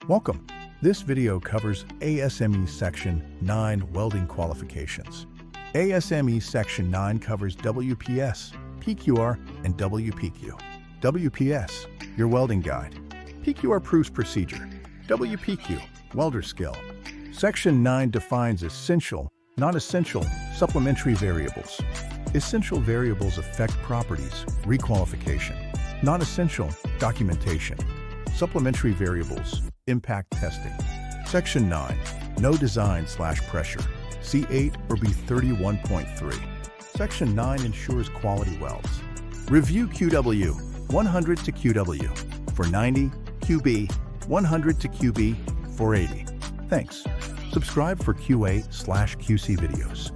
Welcome. This video covers ASME Section 9 welding qualifications. ASME Section 9 covers WPS, PQR, and WPQ. WPS, your welding guide. PQR proves procedure. WPQ, welder skill. Section 9 defines essential, non-essential, supplementary variables. Essential variables affect properties, requalification. Non-essential, documentation. Supplementary variables, impact testing. Section 9, no design/pressure. C8 or B31.3. Section 9 ensures quality welds. Review QW, 100 to QW, 490, QB, 100 to QB, 480. Thanks. Subscribe for QA/QC videos.